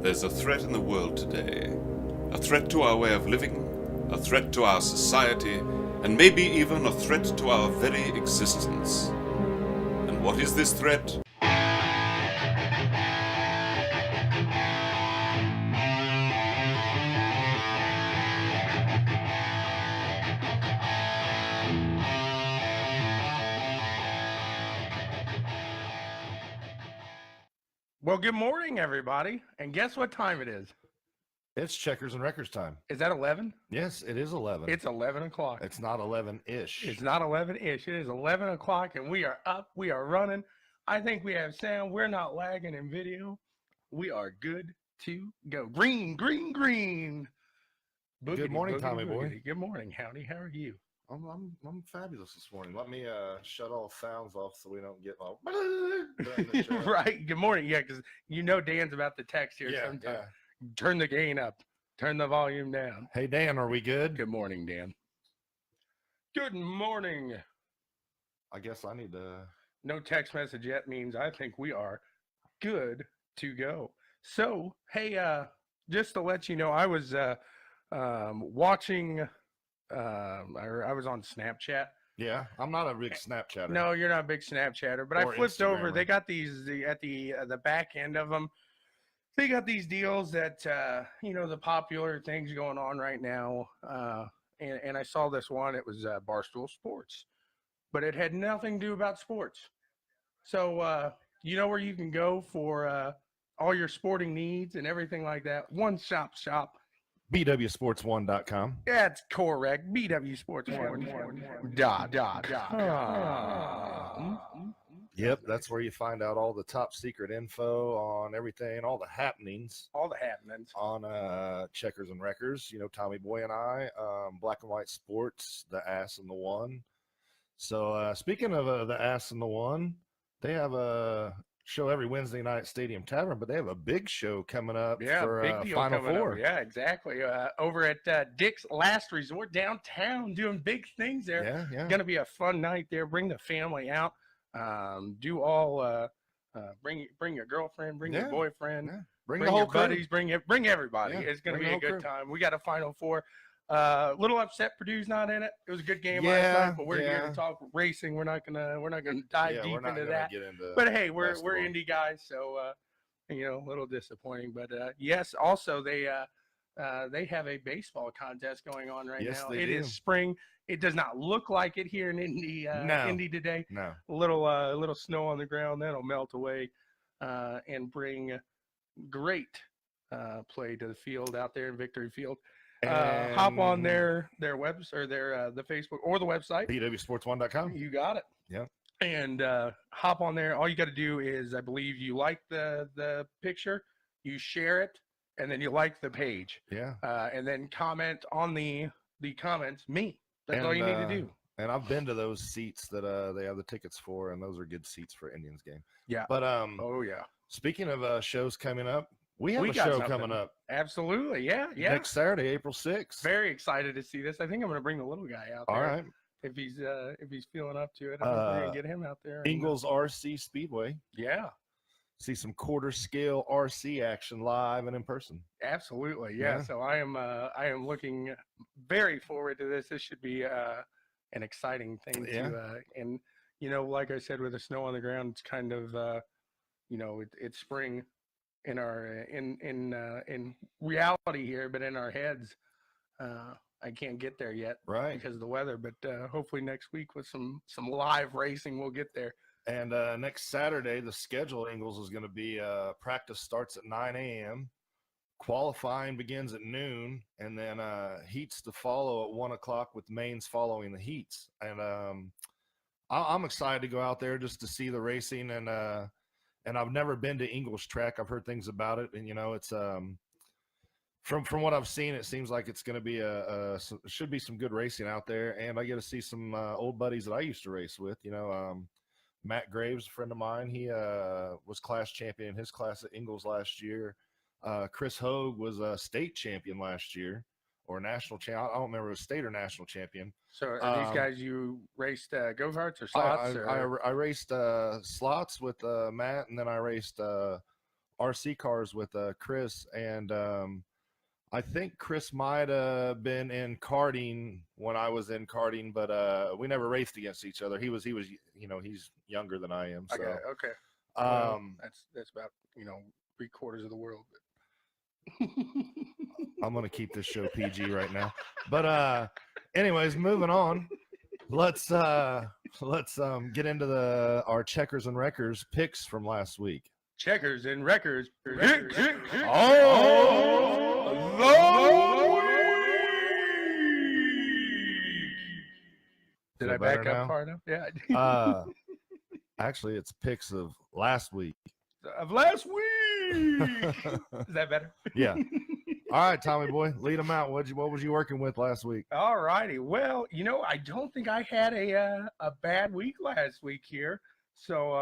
There's a threat in the world today. A threat to our way of living, a threat to our society, and maybe even a threat to our very existence. And what is this threat? Well, good morning, everybody. And guess what time it is? It's checkers and records time. Is that 11? Yes, it is 11. It's 11 o'clock. It's not 11-ish. It's not 11-ish. It is 11 o'clock, and we are up. We are running. I think we have sound. We're not lagging in video. We are good to go. Green, green, green. Boogity, Good morning, boogity, Tommy boy. boogity. Good morning, Howdy. How are you? I'm fabulous this morning. Let me shut all sounds off so we don't get all Right. Good morning. Yeah, because you know Dan's about to text here sometime. Yeah. Turn the gain up. Turn the volume down. Hey Dan, are we good? Good morning, Dan. Good morning. I guess I need to. No text message yet means I think we are good to go. So, hey, just to let you know, I was watching. I was on Snapchat. Yeah, I'm not a big Snapchatter. No, you're not a big Snapchatter, but I flipped over. They got these at the back end of them. They got these deals that the popular things going on right now. And I saw this one. It was Barstool Sports, but it had nothing to do about sports. So you know where you can go for all your sporting needs and everything like that. One shop. BWSPORTS1.com. That's correct. BWSPORTS1.com. Yep, that's where you find out all the top secret info on everything, all the happenings. All the happenings. On Checkers and Records. You know, Tommy Boy and I, Black and White Sports, the Ass and the One. So speaking of the Ass and the One, they have a show every Wednesday night at Stadium Tavern, but they have a big show coming up for big deal Final Four. Up. Yeah, exactly. Over at Dick's Last Resort downtown, doing big things there. Yeah. Going to be a fun night there. Bring the family out. Do all. Bring your girlfriend. Bring your boyfriend. Yeah. Bring the whole your buddies. Bring everybody. Yeah, it's going to bring be a the whole good crew. time. We got a Final Four. Little upset Purdue's not in it. It was a good game last night, but we're here to talk racing. We're not gonna dive deep into that. But hey, we're indie guys, so a little disappointing. But yes, also they have a baseball contest going on right now. It is spring. It does not look like it here in Indy Indy today. No. A little snow on the ground, that'll melt away and bring great play to the field out there in Victory Field. Hop on their webs or their the Facebook or the website BWSPORTS1.com. You got it. Yeah. And hop on there. All you got to do is, I believe, you like the picture, you share it, and then you like the page. Yeah. And then comment on the comments. That's all you need to do. And I've been to those seats that they have the tickets for, and those are good seats for Indians game. Yeah. But oh yeah. Speaking of shows coming up. We have a show coming up. Absolutely. Yeah. Next Saturday, April 6th. Very excited to see this. I think I'm going to bring the little guy out there. All right. If he's feeling up to it, I'm going to get him out there. Ingalls RC Speedway. Yeah. See some quarter scale RC action live and in person. Absolutely. Yeah. So I am looking very forward to this. This should be an exciting thing to and like I said, with the snow on the ground, it's kind of it's spring in our in reality here, but in our heads I can't get there yet, right, because of the weather, but hopefully next week with some live racing we'll get there. And next Saturday the schedule at Ingalls is going to be practice starts at 9 a.m. qualifying begins at noon, and then heats to follow at 1 o'clock with mains following the heats. And I'm excited to go out there just to see the racing, and I've never been to Ingalls track. I've heard things about it, and it's from what I've seen, it seems like it's going to be should be some good racing out there, and I get to see some old buddies that I used to race with. Matt Graves, a friend of mine, he was class champion in his class at Ingalls last year. Chris Hogue was a state champion last year, or national champ. I don't remember if it was state or national champion. So are these guys you raced go-karts or slots? I raced slots with Matt, and then I raced RC cars with Chris, and I think Chris might have been in karting when I was in karting, but we never raced against each other. He was, he's younger than I am. So. Okay. That's about 3/4 of the world. I'm gonna keep this show PG right now. But anyways, moving on. Let's get into our checkers and wreckers picks from last week. Checkers and wreckers. Did I back up far enough? Yeah. Actually, it's picks of last week. Of last week. Is that better? Yeah. All right, Tommy boy, lead them out. What was you working with last week? All righty. Well, I don't think I had a bad week last week here. So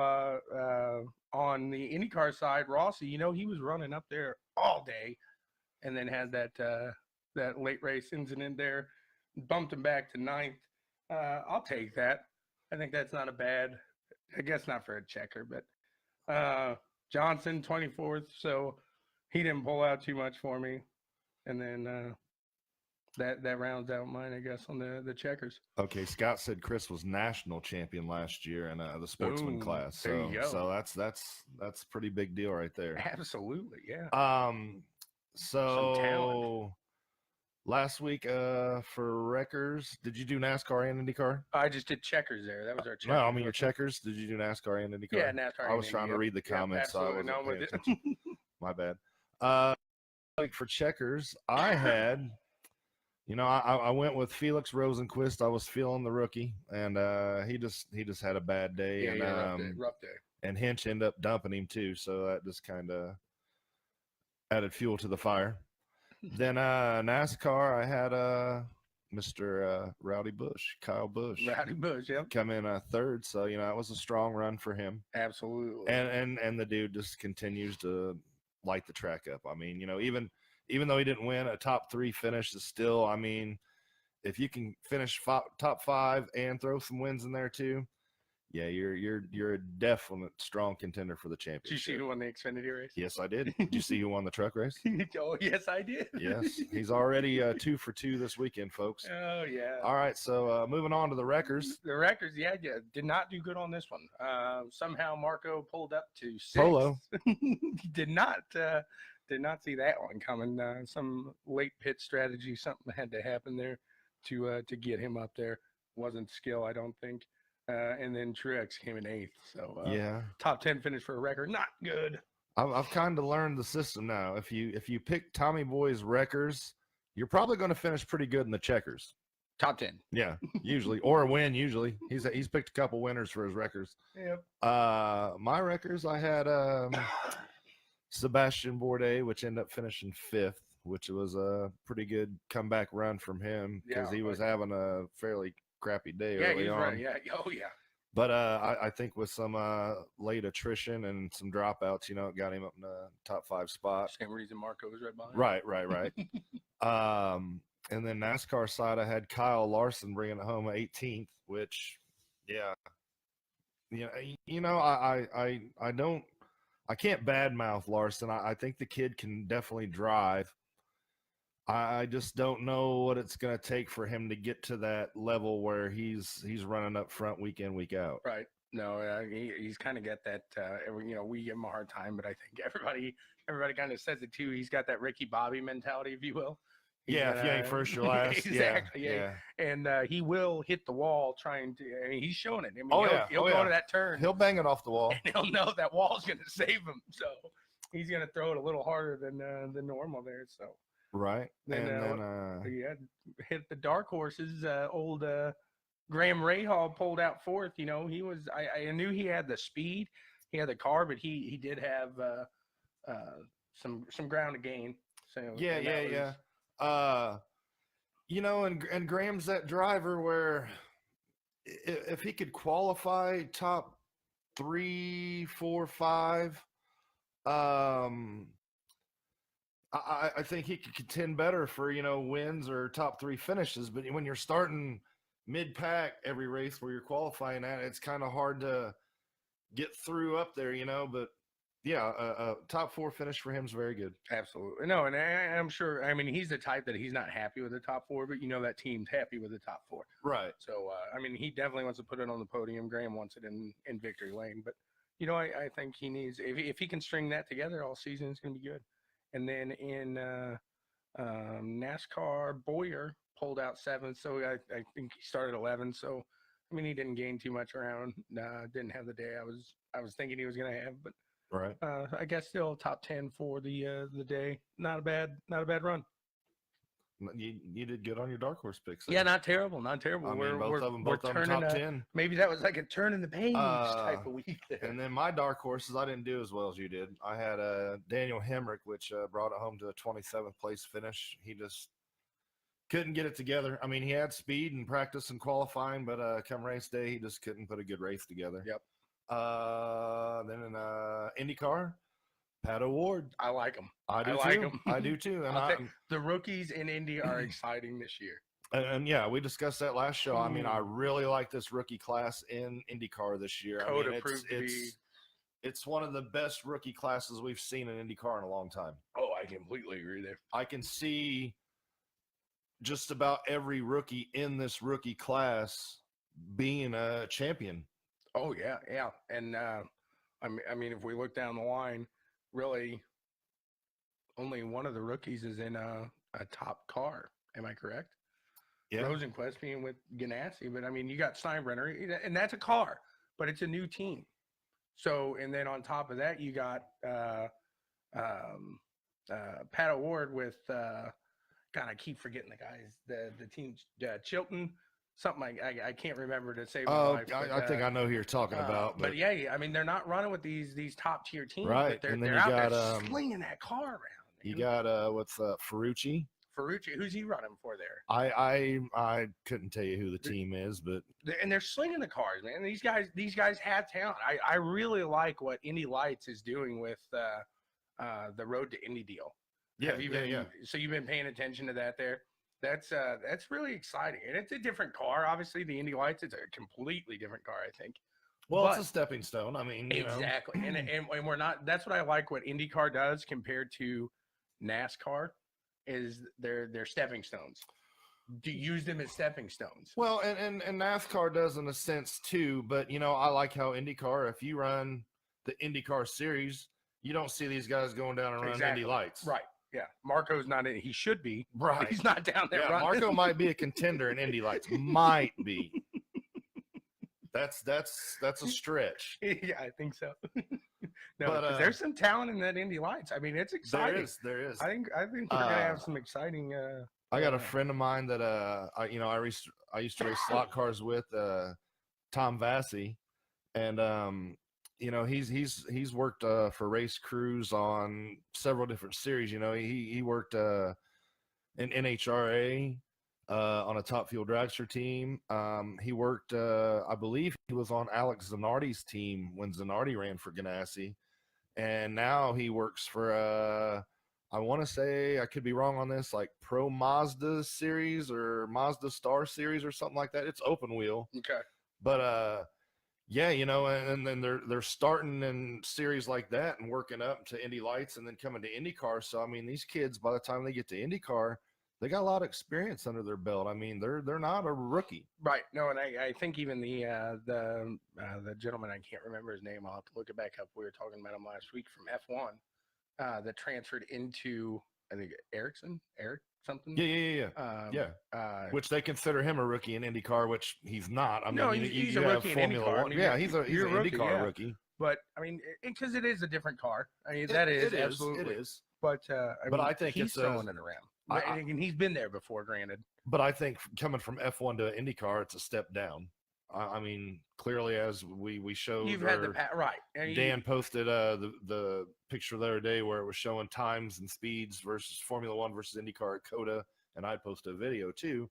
on the IndyCar side, Rossi, he was running up there all day, and then had that late race incident there, bumped him back to 9th. I'll take that. I think that's not a bad. I guess not for a checker, but Johnson 24th, so he didn't pull out too much for me. And then that rounds out mine, I guess, on the checkers. Okay, Scott said Chris was national champion last year in the sportsman class. There you go. So that's a pretty big deal right there. Absolutely, yeah. So last week for wreckers, did you do NASCAR and IndyCar? I just did checkers there. That was our checkers. No, I mean your checkers. Did you do NASCAR and IndyCar? Yeah, NASCAR. I was trying to read the comments, so I wasn't paying attention. My bad. For checkers, I had, I went with Felix Rosenquist. I was feeling the rookie, and he just had a bad day. Yeah, and rough day. And Hinch ended up dumping him too, so that just kind of added fuel to the fire. Then NASCAR, I had Mr. Rowdy Bush, Kyle Busch. Rowdy Bush, yeah. Come in third, so it was a strong run for him. Absolutely. And the dude just continues to light the track up. I mean, even though he didn't win, a top 3 finish is still, I mean, if you can finish top 5 and throw some wins in there too, yeah, you're a definite strong contender for the championship. Did you see who won the Xfinity race? Yes, I did. Did you see who won the truck race? Oh, yes, I did. Yes, he's already 2 for 2 this weekend, folks. Oh, yeah. All right, so moving on to the wreckers. The wreckers, yeah, did not do good on this one. Somehow Marco pulled up to 6th. Polo. Did not see that one coming. Some late pit strategy, something had to happen there to get him up there. Wasn't skill, I don't think. And then Truex came in 8th. So yeah, top 10 finish for a record, not good. I've kind of learned the system now. If you pick Tommy Boy's wreckers, you're probably going to finish pretty good in the checkers. Top 10. Yeah, usually, or a win. Usually, he's picked a couple winners for his wreckers. Yep. My wreckers, I had Sebastian Bourdais, which ended up finishing 5th, which was a pretty good comeback run from him because he was having a fairly crappy day early on. Right. Yeah. Oh, yeah. But I think with some late attrition and some dropouts, it got him up in the top 5 spot. Same reason Marco was right behind. Right. And then NASCAR side, I had Kyle Larson bringing it home 18th, which, yeah, I can't badmouth Larson. I think the kid can definitely drive. I just don't know what it's going to take for him to get to that level where he's running up front week in, week out. Right. No, he's kind of got that. We give him a hard time, but I think everybody kind of says it too. He's got that Ricky Bobby mentality, if you will. If you ain't first, you're last. Exactly. Yeah. And he will hit the wall trying to. I mean, he's showing it. I mean, he'll go to that turn. He'll bang it off the wall, and he'll know that wall's going to save him. So he's going to throw it a little harder than normal there. So. Right. And then hit the dark horses. Old Graham Rahal pulled out 4th. He was. I knew he had the speed, he had the car, but he did have some ground to gain. So yeah. And Graham's that driver where if he could qualify top 3, 4, 5, I think he could contend better for, wins or top 3 finishes. But when you're starting mid-pack every race where you're qualifying at, it's kind of hard to get through up there, But, yeah, top 4 finish for him is very good. Absolutely. No, and I'm sure. I mean, he's the type that he's not happy with the top 4, but that team's happy with the top 4. Right. So, I mean, he definitely wants to put it on the podium. Graham wants it in victory lane, but I think he needs if he can string that together all season, it's going to be good. And then in NASCAR, Boyer pulled out 7th, so I think he started 11th. So, I mean, he didn't gain too much around. Didn't have the day I was thinking he was going to have, but. Right. I guess still top 10 for the day. Not a bad run. You did good on your dark horse picks. Yeah, not terrible. Not terrible. I mean, both of them turning top 10. Maybe that was like a turn in the page type of week there. And then my dark horses, I didn't do as well as you did. I had Daniel Hemrick, which brought it home to a 27th place finish. He just couldn't get it together. I mean, he had speed and practice and qualifying, but come race day, he just couldn't put a good race together. Yep. Then in IndyCar, Paddock Ward. I like him. I do like too. him. I do too. And the rookies in Indy are exciting this year. And yeah, we discussed that last show. I mean, I really like this rookie class in IndyCar this year. It's one of the best rookie classes we've seen in IndyCar in a long time. Oh, I completely agree there. I can see just about every rookie in this rookie class being a champion. Oh yeah, yeah, and I mean, if we look down the line, really, only one of the rookies is in a top car. Am I correct? Yeah. Rosenquist being with Ganassi, but I mean, you got Steinbrenner, and that's a car, but it's a new team. So, and then on top of that, you got Pat Award with God, I keep forgetting the guys, the team, Chilton. Something I can't remember to save my life. But, I think I know who you're talking about. But yeah, I mean, they're not running with these top tier teams, right? But they're out there slinging that car around. Man. You got Ferrucci. Ferrucci, who's he running for there? I couldn't tell you who the team is, but and they're slinging the cars, man. These guys have talent. I really like what Indy Lights is doing with the Road to Indy deal. Yeah, So you've been paying attention to that there. That's really exciting, and it's a different car. Obviously, the Indy Lights, it's a completely different car, I think. Well, it's a stepping stone. I mean, exactly, and we're not. That's what I like. What IndyCar does compared to NASCAR is they're stepping stones. To use them as stepping stones. Well, and NASCAR does in a sense too, but I like how IndyCar. If you run the IndyCar series, you don't see these guys going down and running Indy Lights, right? Yeah, Marco's not in. He should be. Right. He's not down there. Yeah, Marco might be a contender in Indy Lights. Might be. That's a stretch. Yeah, I think so. No, but there's some talent in that Indy Lights. I mean, it's exciting. There is. I think we're gonna have some exciting. I got a friend of mine that I used to race slot cars with, Tom Vassy, and he's worked for race crews on several different series. He worked in NHRA on a Top Fuel Dragster team. He worked, I believe he was on Alex Zanardi's team when Zanardi ran for Ganassi, and now he works for I want to say, I could be wrong on this, like Pro Mazda series or Mazda Star series or something like that. It's open wheel. Okay. But yeah, and then they're starting in series like that and working up to Indy Lights and then coming to IndyCar. So I mean, these kids, by the time they get to IndyCar, they got a lot of experience under their belt. I mean, they're not a rookie. Right. No, and I think even the gentleman, I can't remember his name. I'll have to look it back up. We were talking about him last week from F1. That transferred into, I think, Eric something. Yeah. Which they consider him a rookie in IndyCar, which he's not. I mean, no, he's a rookie in IndyCar. I mean, yeah, he's an IndyCar rookie. But I mean, because it is a different car. I mean, absolutely it is. But I think he's throwing it around. And he's been there before, granted. But I think coming from F1 to IndyCar, it's a step down. I mean, clearly, as we showed, you've had right. Dan posted the picture the other day where it was showing times and speeds versus Formula One versus IndyCar at COTA, and I posted a video too.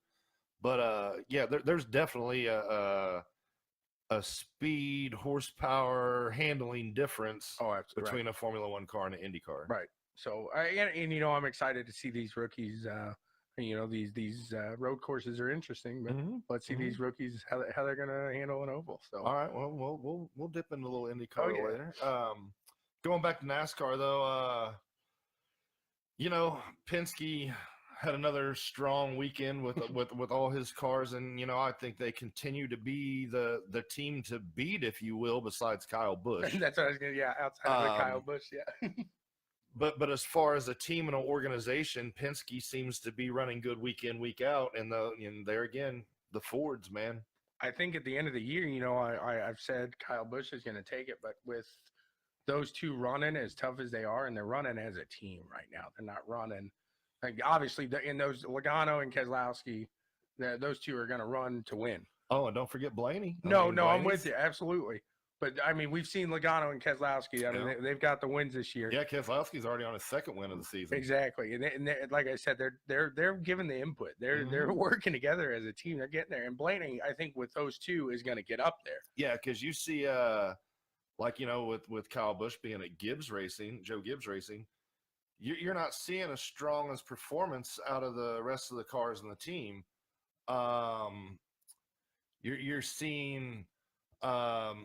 But yeah, there's definitely a speed, horsepower, handling difference between a Formula One car and an IndyCar. Right. So, and I'm excited to see these rookies. These road courses are interesting, but let's see these rookies how they're gonna handle an oval. So, all right, well, we'll dip into a little IndyCar later. Going back to NASCAR though, Penske had another strong weekend with all his cars, and I think they continue to be the team to beat, if you will, besides Kyle Busch. That's what I was gonna. Yeah, outside of the Kyle Busch. Yeah. But as far as a team and an organization, Penske seems to be running good week in, week out, and there again, the Fords, man. I think at the end of the year, I've said Kyle Busch is going to take it, but with those two running as tough as they are, and they're running as a team right now, they're not running. Like obviously, in those Logano and Keselowski, those two are going to run to win. Oh, and don't forget Blaney. I'm with you, absolutely. But I mean, we've seen Logano and Keselowski. I mean, they've got the wins this year. Yeah, Keselowski's already on his second win of the season. Exactly, and like I said, they're giving the input. They're working together as a team. They're getting there. And Blaney, I think, with those two, is going to get up there. Yeah, because you see, with Kyle Busch being at Joe Gibbs Racing, you're not seeing as strong as performance out of the rest of the cars in the team. You're seeing Kyle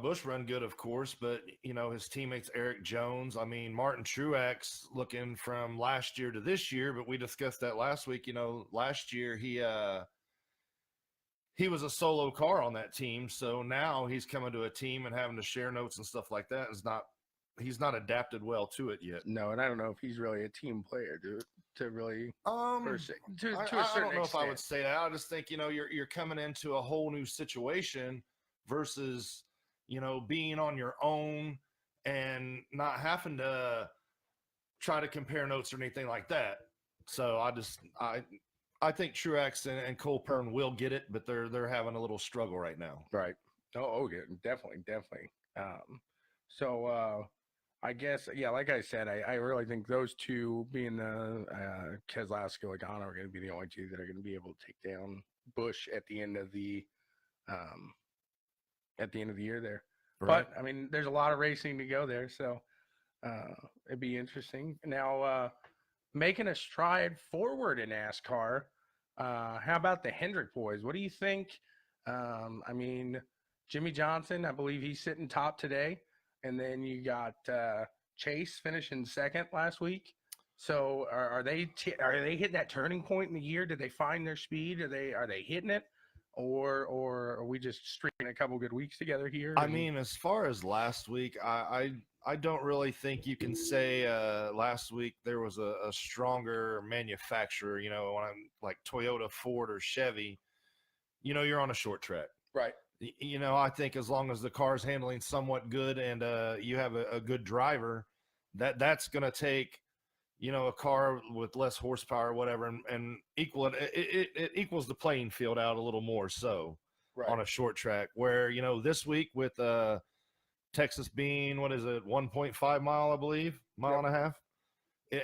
Busch run good, of course, but his teammates Eric Jones. I mean, Martin Truex looking from last year to this year, but we discussed that last week. Last year he was a solo car on that team, so now he's coming to a team and having to share notes and stuff like that. He's not adapted well to it yet. No, and I don't know if he's really a team player, dude. To really, I don't know if I would say that. I just think you're coming into a whole new situation versus being on your own and not having to try to compare notes or anything like that. So I think Truex and Cole Pearn will get it, but they're having a little struggle right now. Right. Oh yeah, definitely. So I guess, yeah, like I said, I really think those two, being the Keselowski and Logano, are going to be the only two that are going to be able to take down Busch at the end of the year there. Right. But I mean, there's a lot of racing to go there, so it'd be interesting. Now, making a stride forward in NASCAR, how about the Hendrick boys? What do you think? I mean, Jimmy Johnson, I believe he's sitting top today. And then you got Chase finishing second last week. So are they hitting that turning point in the year? Did they find their speed? Are they hitting it, or are we just stringing a couple good weeks together here? I mean, as far as last week, I don't really think you can say last week there was a stronger manufacturer. When I'm like Toyota, Ford, or Chevy, you're on a short track, right? I think as long as the car's handling somewhat good and you have a good driver, that's going to take, a car with less horsepower or whatever and equal it equals the playing field out a little more so on a short track where, this week with Texas being, 1.5 mile, I believe, mile and a half.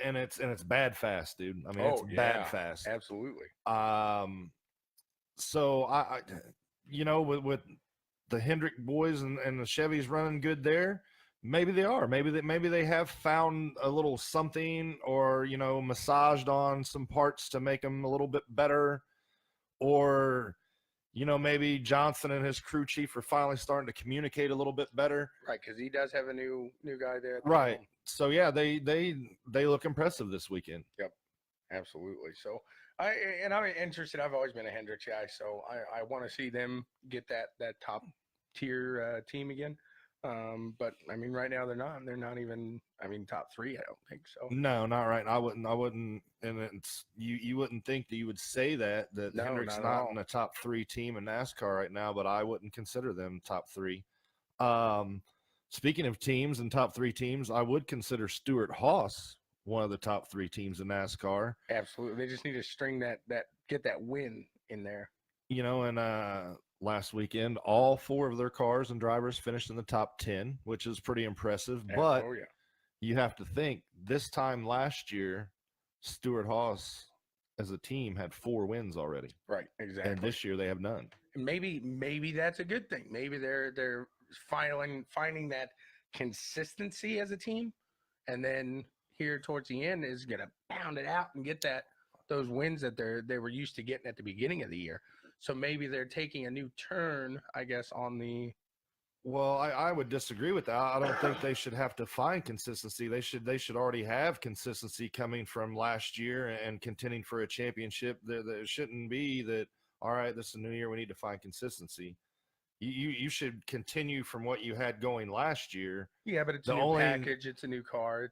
And it's bad fast, dude. I mean, it's bad fast. Absolutely. So I with the Hendrick boys and the Chevys running good there, maybe they are. Maybe they have found a little something, or massaged on some parts to make them a little bit better, or maybe Johnson and his crew chief are finally starting to communicate a little bit better. Right, because he does have a new guy there. Right. So yeah, they look impressive this weekend. Yep, absolutely. So I'm interested. I've always been a Hendricks guy, so I want to see them get that top tier team again. But I mean, right now they're not even. I mean, top three. I don't think so. No, not right. I wouldn't. And you wouldn't think that you would say that Hendrick's not in a top three team in NASCAR right now, but I wouldn't consider them top three. Speaking of teams and top three teams, I would consider Stewart-Haas one of the top three teams in NASCAR. Absolutely. They just need to string get that win in there. And last weekend, all four of their cars and drivers finished in the top 10, which is pretty impressive. But you have to think, this time last year, Stewart-Haas as a team had 4 wins already. Right, exactly. And this year they have none. And maybe that's a good thing. Maybe they're finding that consistency as a team, and then here towards the end is going to pound it out and get those wins that they were used to getting at the beginning of the year. So maybe they're taking a new turn, I guess, on the Well, I would disagree with that. I don't think they should have to find consistency. They should already have consistency coming from last year and contending for a championship. There shouldn't be that. All right, this is a new year. We need to find consistency. You should continue from what you had going last year. Yeah, but it's a new package. It's a new car.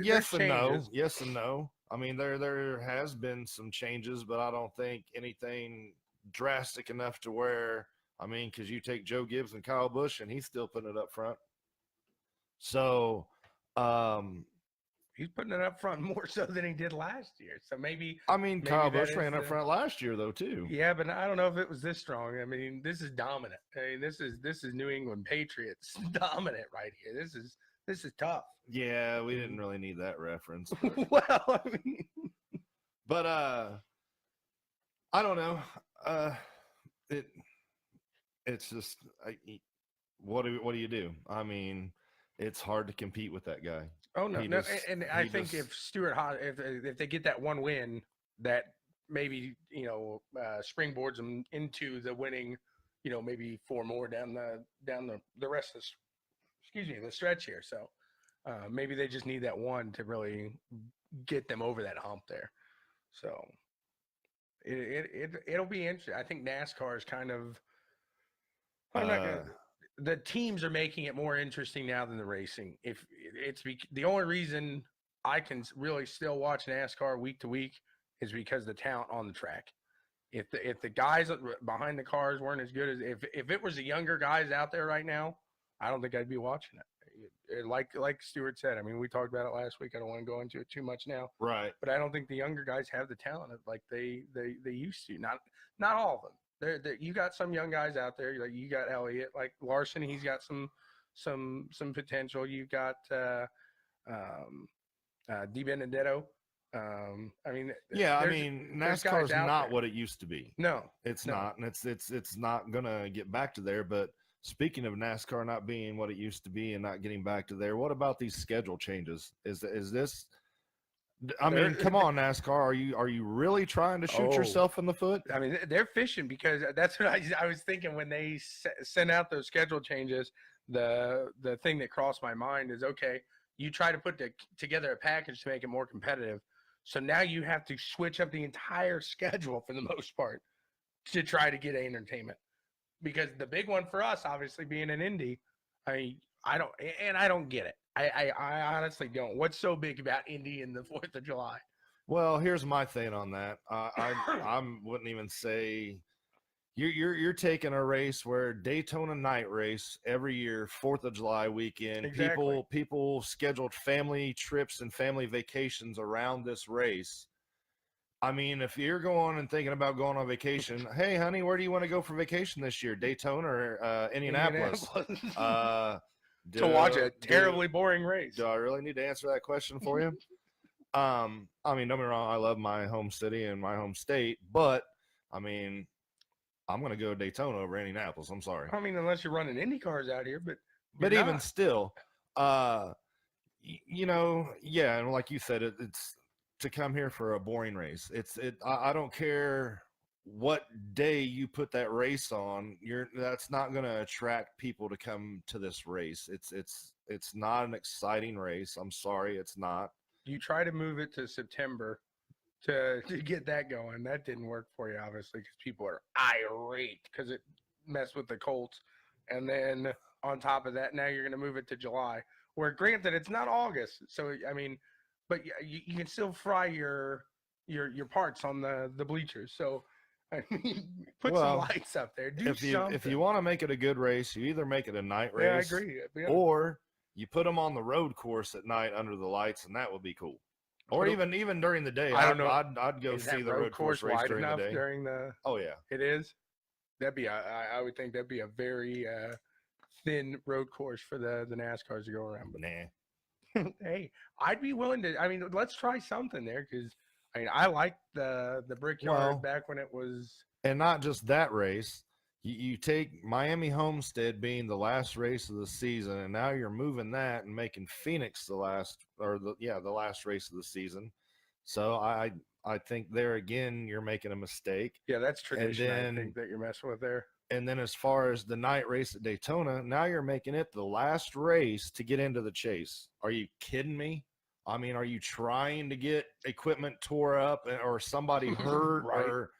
Yes and no. Yes and no. I mean, there has been some changes, but I don't think anything drastic enough to where. I mean, because you take Joe Gibbs and Kyle Busch, and he's still putting it up front. So, he's putting it up front more so than he did last year. So maybe. I mean, Kyle Busch ran up front last year, though, too. Yeah, but I don't know if it was this strong. I mean, this is dominant. I mean, this is New England Patriots dominant right here. This is tough. Yeah, we didn't really need that reference. Well, I mean, but I don't know. It's just what do you do? I mean, it's hard to compete with that guy. Oh no, and I think if Stuart Haas, if they get that one win, that maybe springboards them into the winning, maybe 4 more down the rest of the stretch here. So maybe they just need that one to really get them over that hump there. So it'll be interesting. I think NASCAR is kind of. The teams are making it more interesting now than the racing. If it's the only reason I can really still watch NASCAR week to week is because of the talent on the track. If the guys behind the cars weren't as good as if it was the younger guys out there right now, I don't think I'd be watching it. Like Stuart said, I mean, we talked about it last week. I don't want to go into it too much now, right? But I don't think the younger guys have the talent like they used to. Not all of them. You got some young guys out there, like you got Elliott, like Larson. He's got some potential. You got Di Benedetto. I mean, yeah. I mean, NASCAR is not what it used to be. No, it's not, and it's not gonna get back to there. But speaking of NASCAR not being what it used to be and not getting back to there, what about these schedule changes? Is this? I mean, come on, NASCAR. Are you really trying to shoot yourself in the foot? I mean, they're fishing because that's what I was thinking when they sent out those schedule changes. The thing that crossed my mind is, okay, you try to put together a package to make it more competitive. So now you have to switch up the entire schedule for the most part to try to get entertainment. Because the big one for us, obviously, being an Indy, I don't get it. I honestly don't. What's so big about Indy and the 4th of July? Well, here's my thing on that. I wouldn't even say you're taking a race where Daytona night race every year, 4th of July weekend. Exactly. People scheduled family trips and family vacations around this race. I mean, if you're going and thinking about going on vacation, hey, honey, where do you want to go for vacation this year? Daytona or Indianapolis? To watch a terribly boring race. Do I really need to answer that question for you? I mean, don't get me wrong. I love my home city and my home state, but I mean, I'm going to go Daytona over Indianapolis. I'm sorry. I mean, unless you're running Indy cars out here, but even still, yeah. And like you said, it's to come here for a boring race. I don't care what day you put that race on, that's not going to attract people to come to this race. It's not an exciting race. I'm sorry, it's not. You try to move it to September to get that going. That didn't work for you, obviously, because people are irate because it messed with the Colts. And then on top of that, now you're going to move it to July, where granted it's not August. So I mean, but you can still fry your parts on the bleachers. So. I mean, put some lights up there. Do something. If you want to make it a good race, you either make it a night race. Yeah, I agree. Yeah. Or you put them on the road course at night under the lights, and that would be cool. Or even during the day. I don't know. I'd go see the road course race wide during enough the day. During the. Oh yeah, it is. That'd be. I would think that'd be a very thin road course for the NASCARs to go around. But nah. Hey, I'd be willing to. I mean, let's try something there because. I mean, I liked the Brickyard back when it was. And not just that race. You take Miami Homestead being the last race of the season, and now you're moving that and making Phoenix the last race of the season. So I think there again you're making a mistake. Yeah, that's tradition. I think that you're messing with there. And then as far as the night race at Daytona, now you're making it the last race to get into the chase. Are you kidding me? I mean, are you trying to get equipment tore up or somebody hurt? Right. Or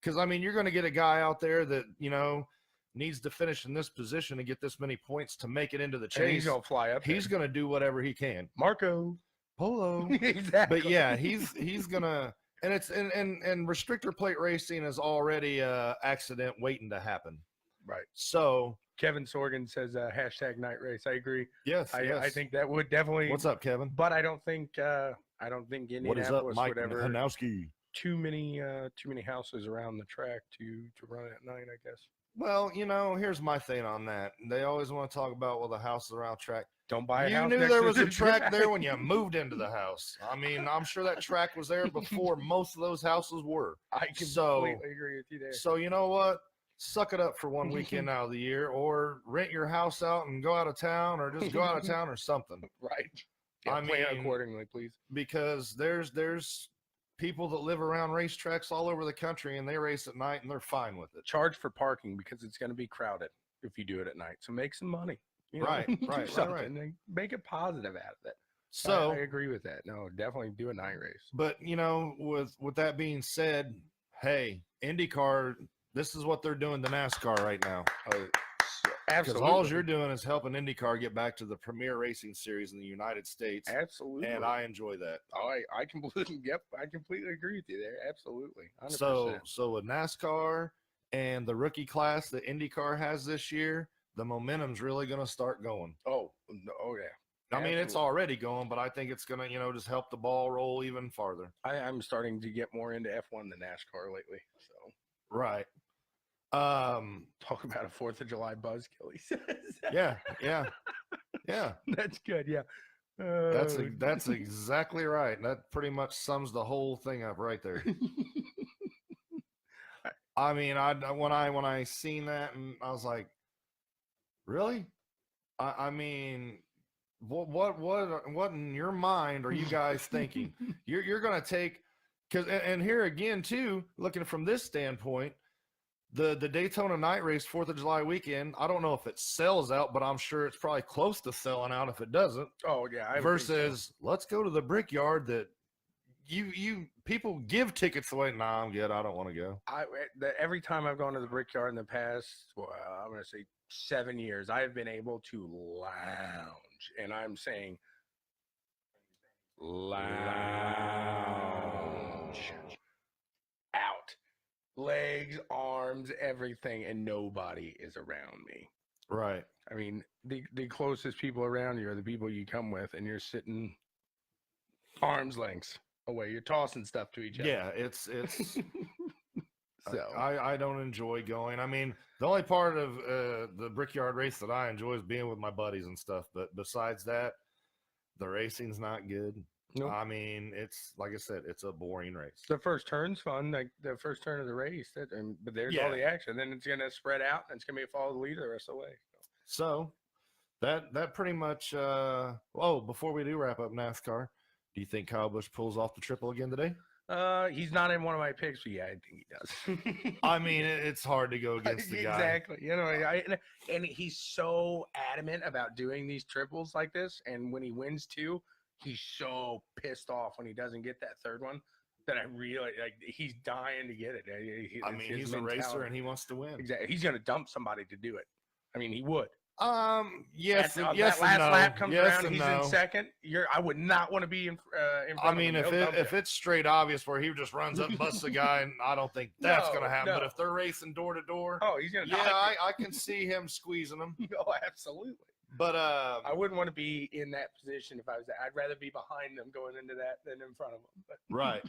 because, I mean, you're going to get a guy out there that, you know, needs to finish in this position and get this many points to make it into the chase. And he's going to fly up. He's going to do whatever he can. Marco Polo. Exactly. But yeah, he's going to, and it's, and restrictor plate racing is already a accident waiting to happen. Right. So Kevin Sorgan says hashtag night race. I agree. Yes, I think that would definitely. What's up, Kevin? But I don't think Indianapolis What is up, Mike would ever Hanowski? too many houses around the track to run at night, I guess. Well, you know, here's my thing on that. They always want to talk about, well, the houses around track. Don't buy a You house knew next there to was the a track there when you moved into the house. I mean, I'm sure that track was there before most of those houses were. I completely agree with you there. So you know what? Suck it up for one weekend out of the year, or rent your house out and go out of town, or just go out of town or something. Right. Yeah, plan accordingly, please. Because there's people that live around racetracks all over the country, and they race at night, and they're fine with it. Charge for parking because it's going to be crowded if you do it at night. So make some money. You know? Right. Make it positive out of it. So I agree with that. No, definitely do a night race. But you know, with that being said, hey, IndyCar, this is what they're doing to NASCAR right now. Absolutely. Because all you're doing is helping IndyCar get back to the premier racing series in the United States. Absolutely. And I enjoy that. Oh, I completely agree with you there. Absolutely. 100%. So with NASCAR and the rookie class that IndyCar has this year, the momentum's really going to start going. Oh yeah. I mean, it's already going, but I think it's going to, you know, just help the ball roll even farther. I'm starting to get more into F1 than NASCAR lately. So right. Talk about a 4th of July buzzkill, he says. Yeah. That's good. Yeah. That's exactly right. That pretty much sums the whole thing up right there. I mean, when I seen that, and I was like, really? I mean, what in your mind are you guys thinking? You're going to take, because, and here again too, looking from this standpoint, the Daytona night race 4th of July weekend, I don't know if it sells out, but I'm sure it's probably close to selling out if it doesn't. Oh yeah. Versus let's go to the Brickyard that you people give tickets away. Nah, I'm good. I don't want to go. Every time I've gone to the Brickyard in the past, well, I'm going to say 7 years, I have been able to lounge, and I'm saying lounge out, legs, arms, everything, and nobody is around me. Right. I mean, the closest people around you are the people you come with, and you're sitting arm's lengths away. You're tossing stuff to each other. Yeah, it's so I don't enjoy going. I mean, the only part of the Brickyard race that I enjoy is being with my buddies and stuff. But besides that, the racing's not good. Nope. I mean, it's like I said, it's a boring race. The first turn's fun, like the first turn of the race. But there's all the action. Then it's gonna spread out, and it's gonna be a follow the leader the rest of the way. So that pretty much. Before we do wrap up NASCAR, do you think Kyle Busch pulls off the triple again today? He's not in one of my picks, but yeah, I think he does. I mean, it's hard to go against the guy. Exactly. You know, and he's so adamant about doing these triples like this, and when he wins 2, he's so pissed off when he doesn't get that third one that I really like. He's dying to get it. He's a racer and he wants to win. Exactly. He's gonna dump somebody to do it. I mean, he would. Yes. That last lap comes around, he's in second. I would not want to be in front. I mean, of him. if it's straight obvious where he just runs up and busts a guy, and I don't think that's going to happen. No. But if they're racing door to door, he's going to. Yeah, I can see him squeezing them. Oh, absolutely. But I wouldn't want to be in that position if I was. I'd rather be behind them going into that than in front of them. But. Right.